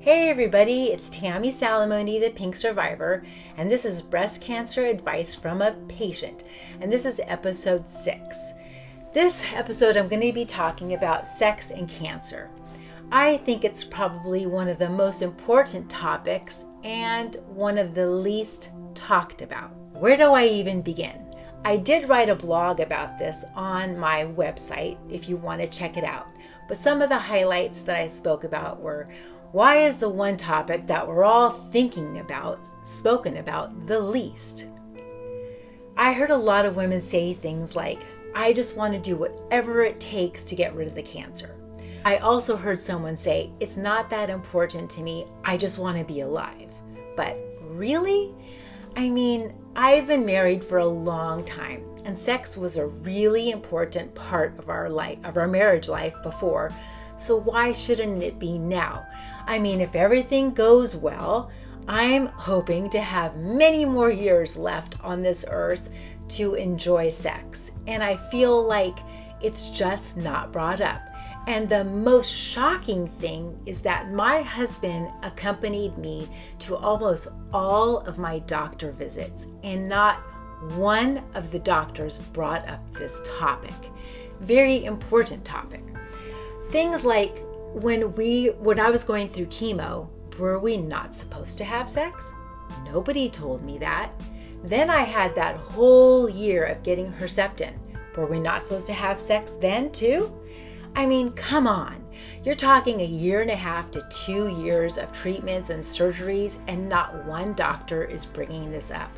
Hey everybody, it's Tammy Salamone, the Pink Survivor, and this is breast cancer advice from a patient, and this is episode 6. This episode I'm going to be talking about sex and cancer. I think it's probably one of the most important topics and one of the least talked about. Where do I even begin? I did write a blog about this on my website if you want to check it out, but some of the highlights that I spoke about were: why is the one topic that we're all thinking about, spoken about, the least? I heard a lot of women say things like, I just want to do whatever it takes to get rid of the cancer. I also heard someone say, it's not that important to me, I just want to be alive. But really? I mean, I've been married for a long time, and sex was a really important part of our life, of our marriage life before, so why shouldn't it be now? I mean, if everything goes well, I'm hoping to have many more years left on this earth to enjoy sex. And I feel like it's just not brought up. And the most shocking thing is that my husband accompanied me to almost all of my doctor visits, and not one of the doctors brought up this topic. Very important topic. Things like, when I was going through chemo, were we not supposed to have sex? Nobody told me that. Then I had that whole year of getting Herceptin. Were we not supposed to have sex then too? I mean, come on. You're talking 1.5 to 2 years of treatments and surgeries, and not one doctor is bringing this up.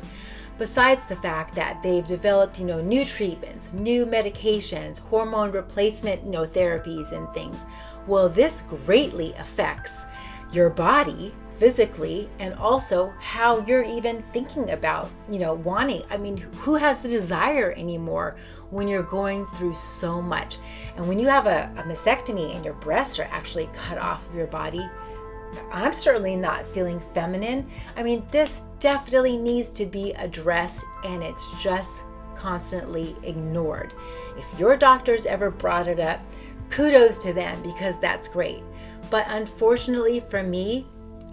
Besides the fact that they've developed, new treatments, new medications, hormone replacement, therapies and things. Well, this greatly affects your body physically, and also how you're even thinking about, wanting. I mean, who has the desire anymore when you're going through so much? And when you have a mastectomy and your breasts are actually cut off of your body, I'm certainly not feeling feminine. I mean, this definitely needs to be addressed, and it's just constantly ignored. If your doctors ever brought it up, kudos to them, because that's great. But unfortunately for me,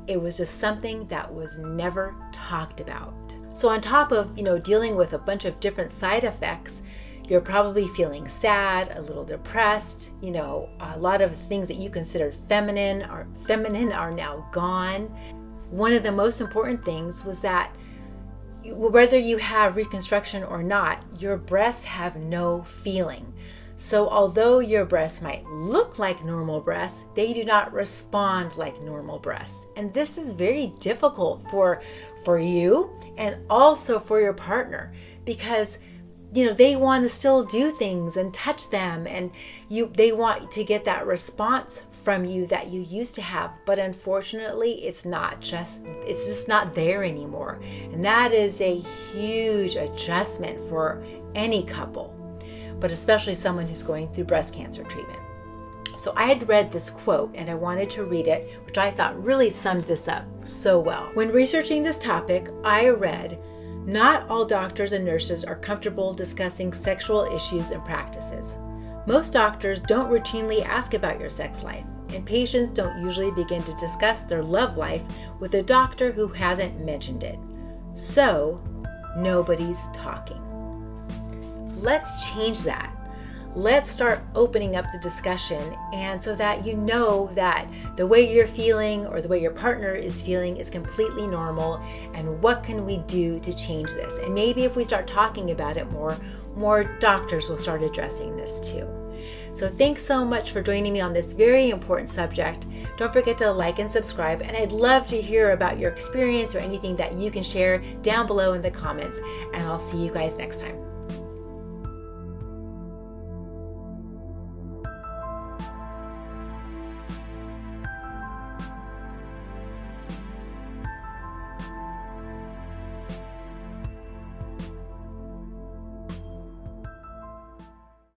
it was just something that was never talked about. So on top of, dealing with a bunch of different side effects, you're probably feeling sad, a little depressed, a lot of things that you considered feminine are now gone. One of the most important things was that whether you have reconstruction or not, your breasts have no feeling. So although your breasts might look like normal breasts, they do not respond like normal breasts. And this is very difficult for you and also for your partner, because they want to still do things and touch them, and they want to get that response from you that you used to have. But unfortunately, it's just not there anymore. And that is a huge adjustment for any couple, but especially someone who's going through breast cancer treatment. So I had read this quote, and I wanted to read it, which I thought really summed this up so well. When researching this topic, I read, not all doctors and nurses are comfortable discussing sexual issues and practices. Most doctors don't routinely ask about your sex life, and patients don't usually begin to discuss their love life with a doctor who hasn't mentioned it. So, nobody's talking. Let's change that. Let's start opening up the discussion, and so that that the way you're feeling or the way your partner is feeling is completely normal, and what can we do to change this? And maybe if we start talking about it more doctors will start addressing this too. So thanks so much for joining me on this very important subject. Don't forget to like and subscribe, and I'd love to hear about your experience or anything that you can share down below in the comments, and I'll see you guys next time.